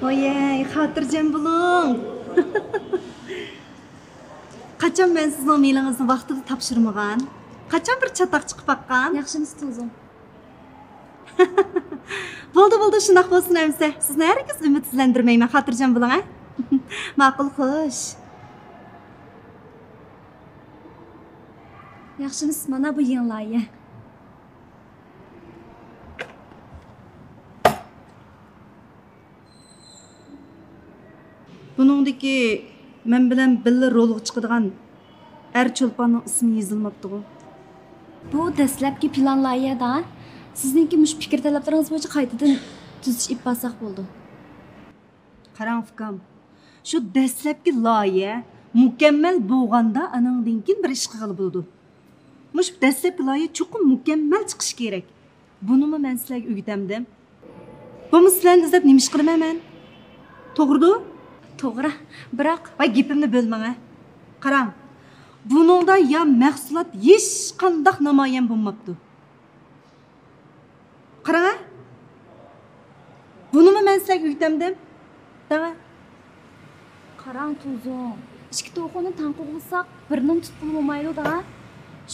Oy, xotirjam bo'ling. Qachon men sizning mailingizni vaqtida topshirmagan? Qachon bir chatoq chiqib baqqan? Yaxshimisiz o'zim? Bo'ldi, shundoq bo'lsin amsa. Sizni haragiz umidsizlantirmayman, xotirjam bo'ling, ha? Ma'qul, xo'sh. Yaxshimisiz, mana bu yangi. Buningdagi men bilan birga rolga chiqadigan Çolpanning ismi yozilmabdi-ku. Bu dastlabki plan loyihada sizningki mush fikr talablaringiz bo'yicha qaytadan tuzish ib basak bo'ldi. Qarang fikam. Shu dastlabki loyiha mukammal bo'lganda anandan keyin bir ish qilib bo'ldi. Mush dastlabki loyiha cho'qim mukammal chiqishi kerak. Bunimi men sizlarga o'rgatamdim. Buni sizlarni izlab nima ish qilaman men? To'g'ri-ku? To'g'ri, biroq voy gapimni bo'lmang. Qarang. Buningda ya mahsulot hech qanday namoyon bo'lmabdi. Qarang. Bunimi men sizlarga o'rgatamdim. Daga. qarang tuzum. Ikki to'g'rini tanqid birinin tutib bo'lmaydi da.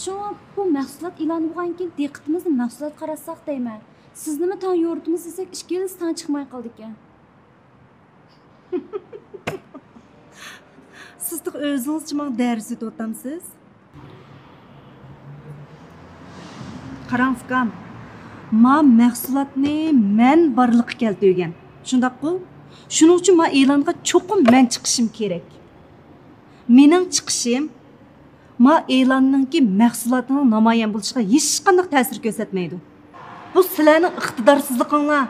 Shu bu mahsulot e'lon bo'lgandan keyin diqqatimizni mahsulot qarasak deyman. Siz nima tan yo'rtimiz desak, ishkiliz tan chiqmay qoldi ekan. Siz de o'zingizcha menga dars o'tyapsiz. Qarang fikam. Men mahsulotni men borliqqa keltirgan. Shundaqku? Shuning uchun men e'longa cho'qim men chiqishim kerak. Mening chiqishim men e'lonningki mahsulotining namoyon bo'lishiga hech qanday ta'sir ko'rsatmaydi. Bu sizlarning iqtidorsizliginglar.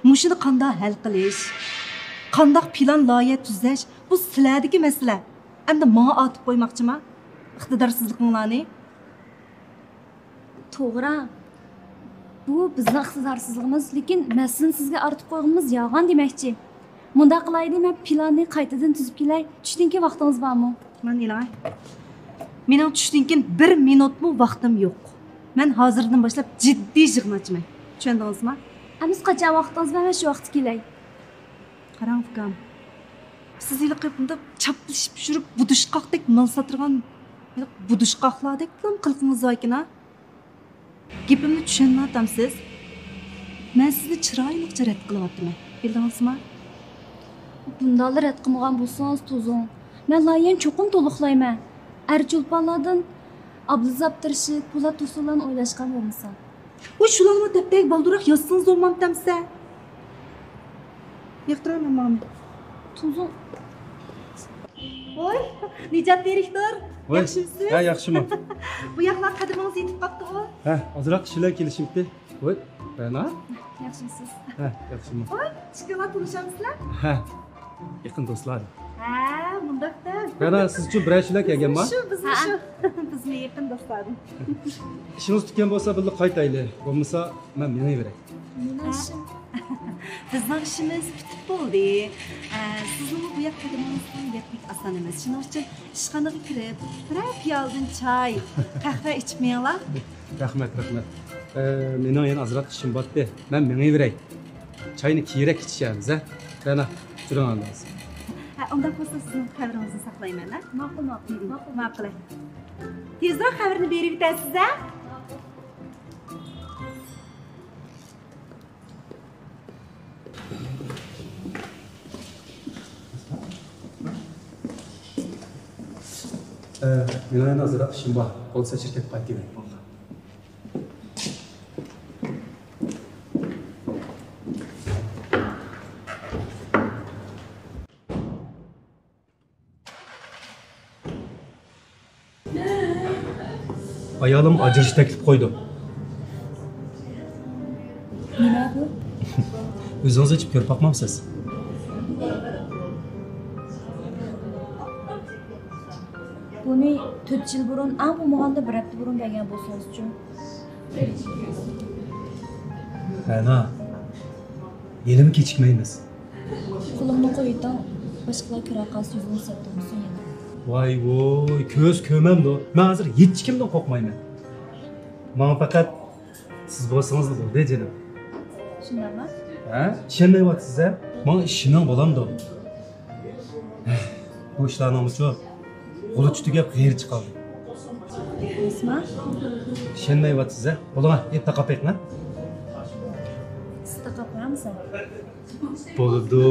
Mushuni qanday hal qilish, qanday plan loyiha tuzlash bu sizlardagi masala. Endi menga otib qo'ymoqchiman iqtidorsizliginglarni. To'g'ri. Bu bizning iqtidorsizligimiz, lekin maslin sizga ortib qo'yganimiz yolg'on demakchi. Munda qilaydi, men planni qaytadan tuzib kelay. Tushdan keyin vaqtingiz bormi? Men ilay. Mening tushdan keyin 1 minutmi vaqtim yo'q. Men hozirdan boshlab jiddiy yig'moqchiman. Tushundingizmi? Amiz qachon vaqtingiz bormi, shu vaqtga kelay. Qarang fikam. Siz ilqibunda chaplashib tushirib budishqoqdek mal sotirgan budishqoqlardek qilqingiz var ekan, ha? Gapimni tushunmayapsiz? Men sizni chiroyli rad qilyapman. Bildingizmi? Bundalar rad qilmagan bo'lsangiz tuzum. Men loyihani cho'qim to'liqlayman. Çolpanlardan Abduzab Tirshid, Po'lat Tursunlarni o'ylashgan bo'lmasa. Voy shularni tapdek balduroq yozsangiz bo'lmamtamsa. Yo'qtiraman men. Tuzum. Voy, Nijat direktor. Yaxshimisiz? Ha, yaxshiman. Bu yoqlar qadringiz yetib qopti-ku. Ha, ozroq kishilar kelishibdi. Voy, Rana? Yaxshimisiz? Ha, yaxshiman. Voy, shikolat urishamsizlar? Ha. Yaqin do'stlar. Ha, bundaqda. Rana, siz uchun bir ashula kelganmi? Shu, bizni yaqin do'stlarim. Ishingiz tutgan bo'lsa, birga qaytayli. Bo'lmasa, men meniveray. Mening ishim. Bizning ishimiz bitib bo'ldi. Sizning bu yoqqa qadamingizdan gaplik oson emas. Shuning uchun ishxonaga kirib, bir piyoldan choy, qahva ichmanglar. Rahmat. Mening yana ozroq ishim bor-da. Men meniveray. Choyni kerak ichishamiz, ha? Rana, turing andasiz. Unda bo'lsa sizning xabaringizni saqlayman, ha? Ma'qul. Tezroq xabarni berib o'tasiz, ha? Mening yana ozroq ishim bor. Bo'lsa shirkatga qaytaman. Ayolim ajrish taklif qo'ydi. Nima bu? O'zingiz ichib ko'rib boqmamsiz? Buni 4 yil burun, am bo'lmaganda 1 hafta burun bergan bo'lsangiz-chi. Ana. Yelim kechikmaymiz. Qo'limni qo'ydim. Boshqalar kira qolsa yuzini satdimsin yana. Voy, ko'z ko'mamdi. Men hozir hech kimdan qo'rqmayman. Men faqat siz bo'lsangiz bo'ldi, jinim. Shundaymi? Ha? İşenmeyapsiz ha? Bana işimden bolam da. Bu işlerimiz çok. Kolu tütüge gayri çıkaldı. Esma, İşenmeyapsiz ha? Olana et takapek lan. siz taqab qo'yamisiz? Bo'ldi.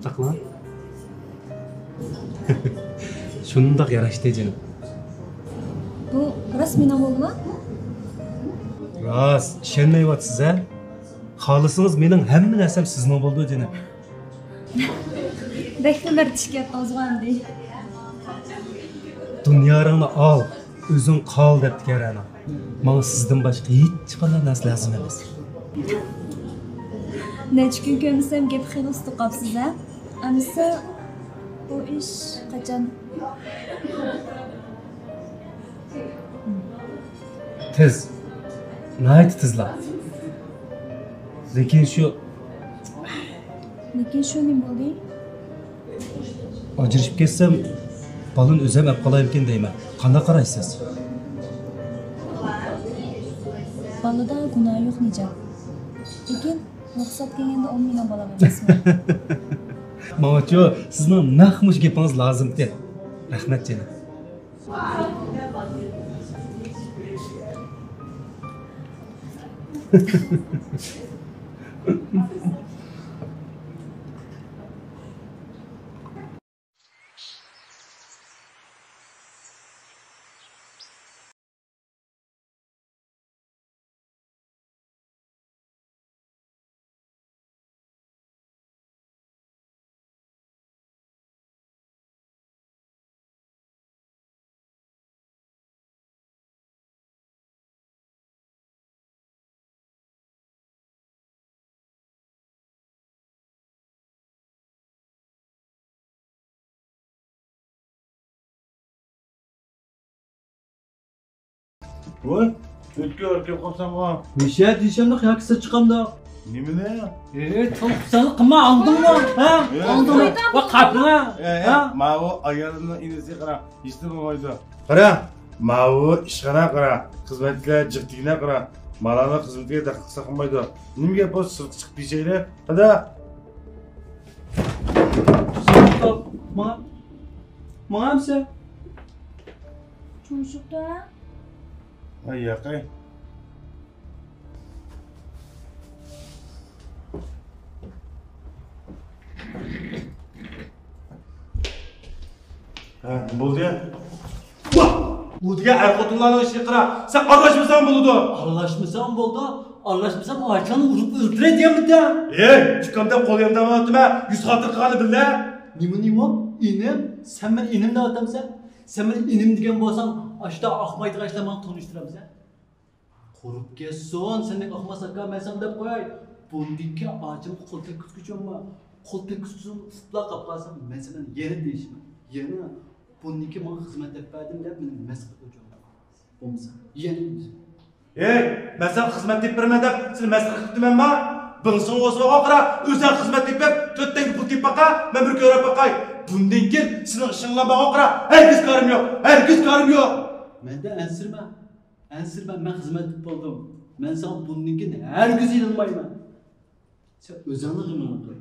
Taqlan. Shundoq yarashdi jinim. Bu rost mendan bo'ldimi? Rost, ishonmayapsiz ha? Xohlasangiz mening hamma narsam sizning bo'ldi jinim. Beklar tishga tozg'andi. Dunyoringni ol, o'zing qol debdi Karana. Menga sizdan boshqa hech qanday narsa lozim emas. Necha kun ko'rsam gap xiyli usti qolibsiz a? Amsa bu ish qachon? Tez. Nayt tezlar. Lekin shu Nima bo'ldi? ajrashib ketsam, balon o'zim olib qolaymikin deyman. Qanday qaraysiz? Balada gunoh yo'q nijat. Lekin ruxsat kelganda 10 million bolam emasmi? Mavacho, sizning naqmush gapingiz lozim de. Rahmat jinim. Voy, o'tga kelib qolsam ha. Nisha deyishimda qiyaqsa chiqamda. Nima ne? To'qsonlik qilma oldingmi? Ha? Oldingmi? Va qapni. Ha? Ma'vu ayalimni inisi qara, hech nima bo'lmaydi. Qara, Ma'vu ishxona qara, xizmatchilar jiqtigina qara. Malani xizmatiga daqiq qilsa qilmaydi. Nimaga bu sirtib chiqib deyshaylar? Qada. Ma'amsa? Chumshuqda. Ay yaqay. Ha, bo'ldi. Bu diye erkotunlarla işi kıra. Sen anlaşmasan buludu. Anlaşmasam bo'ldi. Anlaşmasam Ayçan'ı vurup öldüre diyemdi. Çıkamda kol yanımda mı atma? 100 hatır kalı bile. Nima? İnim? Sen beni inim de atamsan. Sen beni inim degen bolsan, aşta akmaydı kaçlamanı tanıştıramsan. Korup kesson, senden akmaz akka mesam dep koyay. Bundiki ağacım kol tek küsküçüm var. Kol tek küsküçüm tutla kaplasam, ben senden yeni değişim. Yeni. Bundiki bana hizmet etmedim de benim meslek hocam. Olmasa yeni değişim. Ben sana hizmet etmeden seni meslek ettim ama Bınsın olsa bakıra, özel hizmet edip, tötten pul tip baka, ben bir köre bakay. Bundan kel, senin ışınla bakıra, herkes karım yok, herkes karım yok. Ben de ensirme, ben hizmet edip oldum. Ben sana bundan kel herkes inanmayım. Sen özenli kıymanı koy.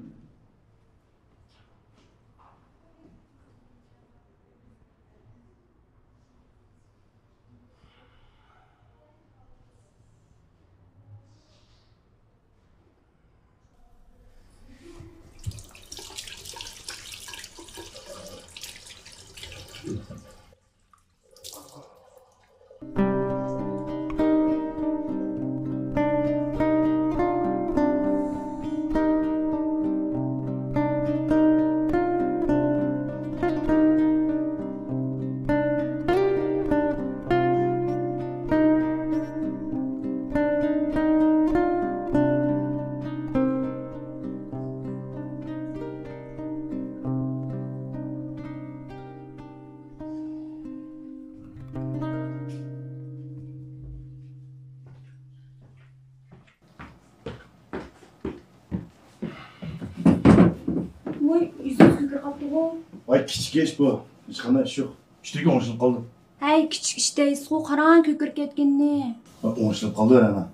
Voy, yüzünüz kuyga qoldi-ku. Vay kichik ish bu, hech qanday ish yo'q. Ishtaga o'rnashib qoldim. Hey, kichik ishdaysiz-ku, qarang ko'kirib ketganini. O'ngishilib qoldi ana.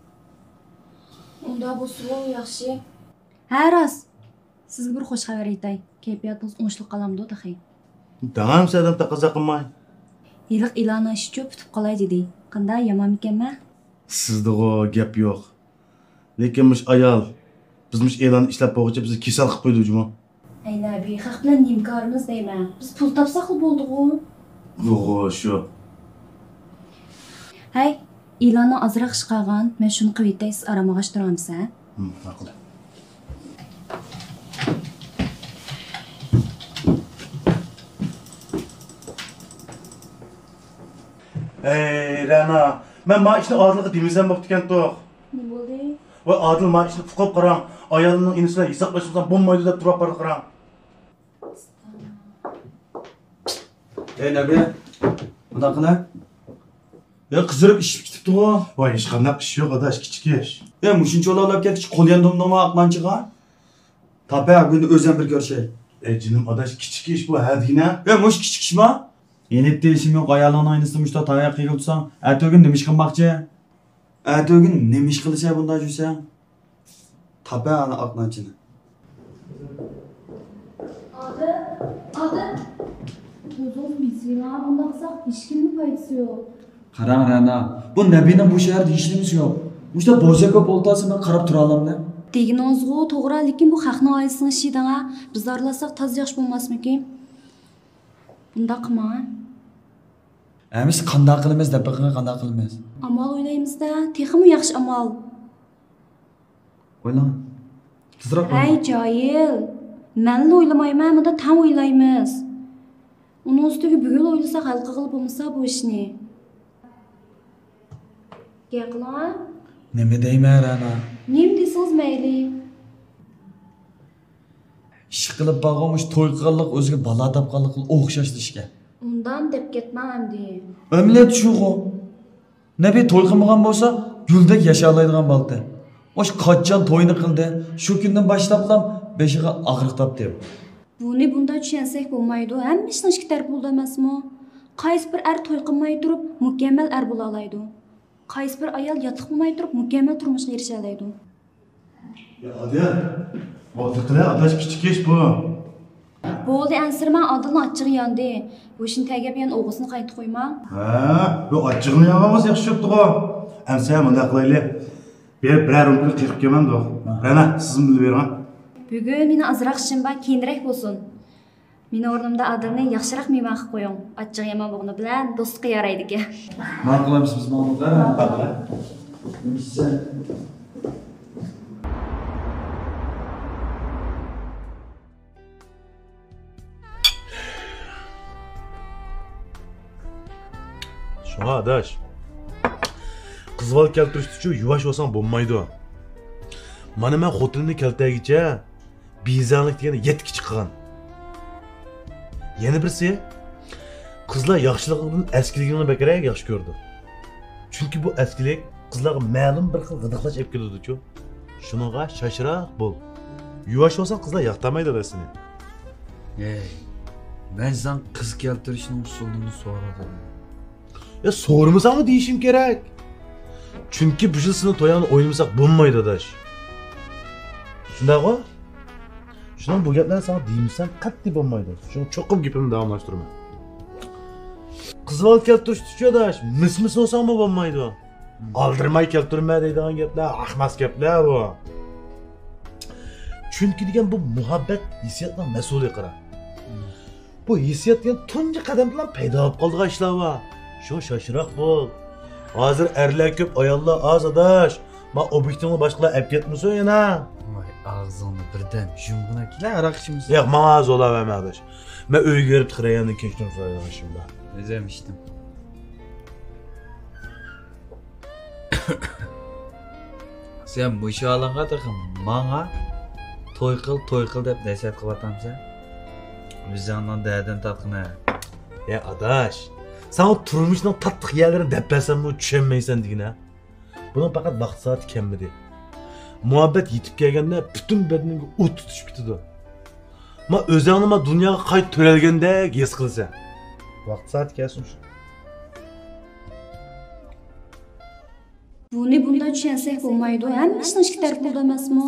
Unda bo'lsa yaxshi. Ha, rost. Sizga bir xush xabar aytay. Kayfiyatingiz o'ngishli qolamdi, taxi. Dangam sadam taqozo qilmay. Yiliq ilonni ishi ko'p tutib qolay dedi. Qanday yomon ekanmi? Sizda gap yo'q. Lekin mush ayol bizmish e'lon ishlab qo'yguncha bizni kasal qilib qo'ydi hujum. Ay nabi, haq bilan nimkorimiz deyman. Biz pul topsak bo'ldi-ku. Yo'q, shu. Hay, e'lonni azroq ish qilgan. Men shuni qilib aytay, siz aramag'ash turamsiz, ha? Ma'qul. Ey Rana, men ma ishni odilga demizam bo'pti ekan to'q. Ne bo'ldi? Voy odil ma ishni fuqib qarang. Ayolining inisidan hisoblashmasam bo'lmaydi deb turib qarab qarang. Ey Nabi, bunda qila. Ya qizirib ishib ketibdi-ku. Voy hech qanday ish yo'q, adash, kichik ish. Ya mushuncha olib ketib, qo'lyan domdoma aqlanchiga. Tapa buni o'zim bir ko'rshay. Ey jinim adash, kichik ish bu, hadina. Ya mush kichik ishmi? Yenib deyishim yo'q, ayolning aynisi mushta tayoq qilsang, atogin nima ish qilmoqchi? Atogin nima ish qilsa bunday jursang? Tapa ana aqlanchini. Adı. Tuzum bizga bunda qilsak hech kimning foydasi yo'q. Qarang Rana, bu Nabining bu shaharda ishimiz yo'q. Mushta bo'zga ko'p oltasi men qarab tura olamman. Deginingizga to'g'ri, lekin bu xalqning oilasining ishidan biz aralasak taz yaxshi bo'lmasmikin? Bunda qilma. Biz qanday qilamiz deb biqinga qanday qilamiz? Amal o'ylaymiz-da, texmi yaxshi amal. O'ylang. Tezroq. Hey joyil. Men o'ylamayman, bunda tam o'ylaymiz. Uning ustiga bugun o'ylasak hal qilib bo'lmasa bu ishni. Gaqlan? Nima deyman Rana? Nim desangiz mayli. Ish qilib bag'omish to'y qilganlik o'ziga balo topganlik o'xshash ishga. Undan deb ketmam endi. Ömlet şu-ku. Nabi to'y qilmagan bo'lsa, guldek yasha oladigan bo'ldi. Osh qachon to'yni qildi, shu kundan boshlab beshiga og'riq topdi. Buni bunda tushunsak bo'lmaydi. Hamma ishning ikki taraf bo'ldi emasmi? Qaysi bir er to'y qilmay turib mukammal er bo'la oladi. Qaysi bir ayol yotib qilmay turib mukammal turmushga erisha oladi. Ya Adel, vaqtiqla adash kichik ish bu. Bo'ldi, ansirman Adilning achchig'i yondi. Bu ishni tagib yana o'g'isini qaytib qo'yma. Ha, bu achchig'ini yog'imiz yaxshi yo'qdi-ku. Amsa bunda qilayli. Birer umr qilib kelmanda. Rana, sizmi bilib bering. Bugun meni azroq ishim bor, keyinroq bo'lsin. Meni o'rnimda Adilni yaxshiroq mehmon qilib qo'ying. Achchig'i yomon bo'lgani bilan do'stga yaraydi-ku. Nima qilamiz biz Mahmudlar? Şuna adaş. Qizval keltirish uchun yuvash olsang bo'lmaydi. Mana men xotinimni keltagicha bizanlik degan yetki chiqqan. Yana birisi qizlar yaxshiligidan eskiligini bekrak yaxshi ko'rdi. Chunki bu eskilik qizlarga ma'lum bir xil g'idiqlash olib keladi-ku. Shuninga shashroq bo'l. Yuvash olsang qizlar yoqtamaydi rasini. Ey, ben sen kız keltirishning usulini so'radim. Ya so'rmasanmi deyishim kerak. Chunki bu yil seni to'yani o'ynamasak bo'lmaydi adash. Shundaqmi? Shundan bu gaplarni sana deymsan qat'iy bo'lmaydi. Shuni cho'qim gapimni davomlashtiraman. Qizval keltirish uchun adash, mis olsangmi bo'lmaydi. Aldirmay keltirma deydigan gaplar, ahmas gaplar bu. Chunki degan bu muhabbat hissiyotning mas'uli qara. Bu hissiyot degan tunji qadam bilan paydo bo'lib qolgan ishlar bor. Şu şaşırak bol. Hazır erler köp ayollar az adaş. Ma obyektivni başkalar ep ketmesin yana. Vay ağzını birden yumguna kile arak işimiz. Yok ma az ola verme adaş. Ben öy görüp tıkırayanın keşten soruyorum şimdi. Özlemiştim. Sen bu işi alanga takım bana toy kıl dep neset kılatamsa. Biz yandan değerden tatkına. Ya adaş. Sen o turmuşdan tatlı yerlerini depresan mı düşünmeysen digine. Bunun fakat vakit saati kemmedi. Muhabbet yetip gelgende bütün bedenine o't tutuşup bitidi. Ma özünüme dünyaya kayıt törelgende yes kılsa. Vakit saati gelsin şu. Buni bunday tushunsak bo'lmaydi. Hammasini ikki taraf bo'ldi emasmi?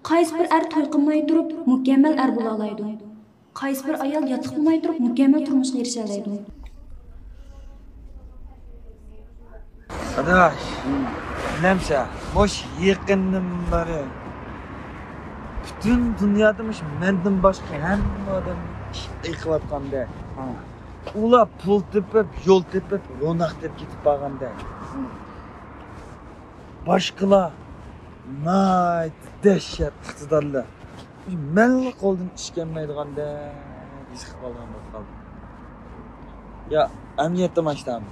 Qaysi bir er to'y qilmay turib mukammal er bo'la oladi. Qaysi bir ayol yotiq qilmay turib mukammal turmushga erisha oladi. Adaş, nemse, boş yakınım bari. Bütün dünyadamış menden başka hamma adam yıkılatqanda. Ular pul tepip, yol tepip, ronak deb ketib qolganda. Başqalar dehşet iqtidorlar. Menli qo'ldan ish kelmaydiganda chiqib qolgan bo'lib qoldi. Ya, amniyatda mashtam.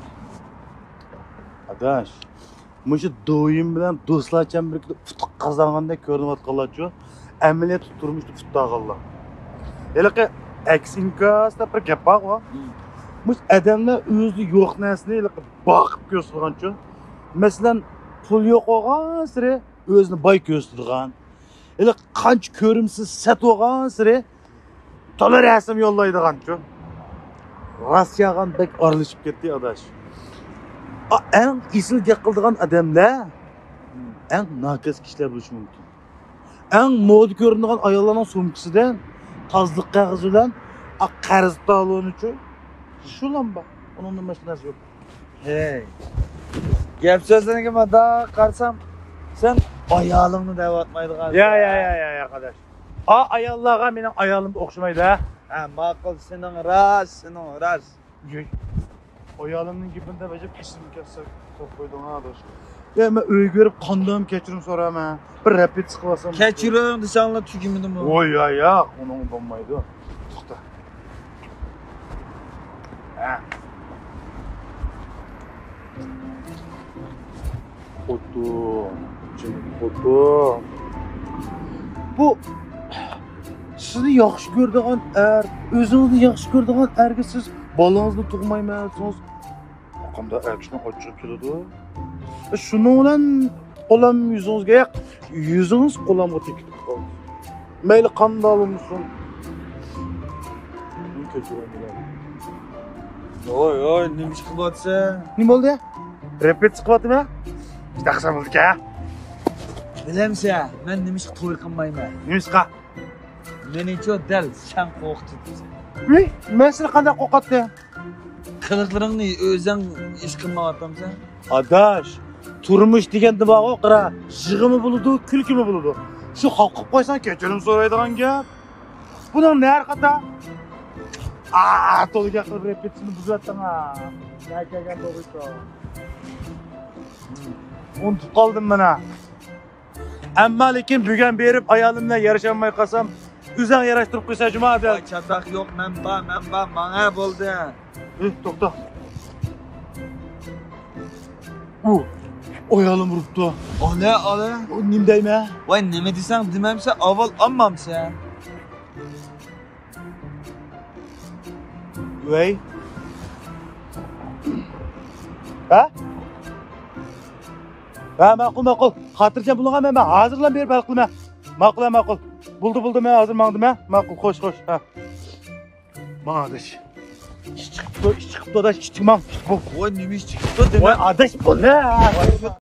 Adaş, muşu doyum bilen dostlarçam birlikte futuq qazanğanda ko'rinayotganlar-chu, amaliyat turmuşda futaqanlar. Elaqi aks inkasda bir gap bor. Mush adamlar o'zi yo'q narsani elaqi boqib ko'rsatgan-chu. Masalan, pul yo'q olgan siri o'zini boy ko'rsatgan. Elaqi qancha ko'rimsiz sat olgan siri to'la rasm yollaydigan-chu. Rossiyaga bek aralashib ketdi adaş. En isil yakıldığın adamlar en nakes kişiler buluş mümkün. En moda göründüğün ayarlanan sumkisinden tazlık kağızından qarz dağılığın için şu lan bak. Onun da meselesi yok. Hey. Gap sözlerine ben daha qarsam sen ayalını devatmaydı galiba. Ya kardeş. Ayarlağa benim ayarım okşamaydı ha. Ha maqul senin ras. Ayarımın gibinde becep pisini kesse top koydun ha adaş. Ya ben öyle görüp kandığım keçirim sonra ama bir rapid sıkılasam. Keçirin dışanla tükümüdü mü? Oy ya onun bombaydı. Çıktı. Ha. Foto. Canım foto. Bu sizni yaxshi ko'radigan er, o'zingizni yaxshi ko'radigan erga siz bolangizni tug'maymansiz. Qanday erkishni ochib keladi. Shuning bilan qo'lim yuzingizga yoq, yuzingiz qo'limga tekib qoldi. Mayli qanday bo'lsin. Oy, nima ish qilyapsa? Nima bo'ldi? Repet qilyaptimi? Juda qisam bo'ldi-ku. Bilamsa, men nima ish to'y qilmayman. Nima ish qil? Menicho dal sen qo'rqitibsan. Men seni qanday qo'rqatdim? Qiliqlaringni o'zing ish qilmayapsansan. Adaş, turmush deganda bog'o qara, yig'imi bo'ladi, kulkimi bo'ladi. Shu qoqib qo'ysan kechirim so'raydigan gap. Bundan ne arqata? To'liga qilib repetini buzatding ha. Nakagan to'g'ri. Unutib qoldim mana. Ammo lekin bugun berib ayolim bilan yarasholmay qolsam, o'zing yarashtirib qo'ysa jumoada. Chataq yo'q, men menga bo'ldi. To'xta. Oyalim uribdi. Ola. O nima deyman? Voy, nima desang demamsa, avval olmamsa. Voy. Ha? Ha, ma'qul. Xotirjam bo'lgan men hozirlan berib hal qilma. Ma'qul. Buldu men hozir mangdim ha. Ma'qul, xo'sh. Ha. Ma'adish. Ish chiqibdi, adash, ish chiqmam. Voy, nima ish chiqibdi? Voy, adash bu ne?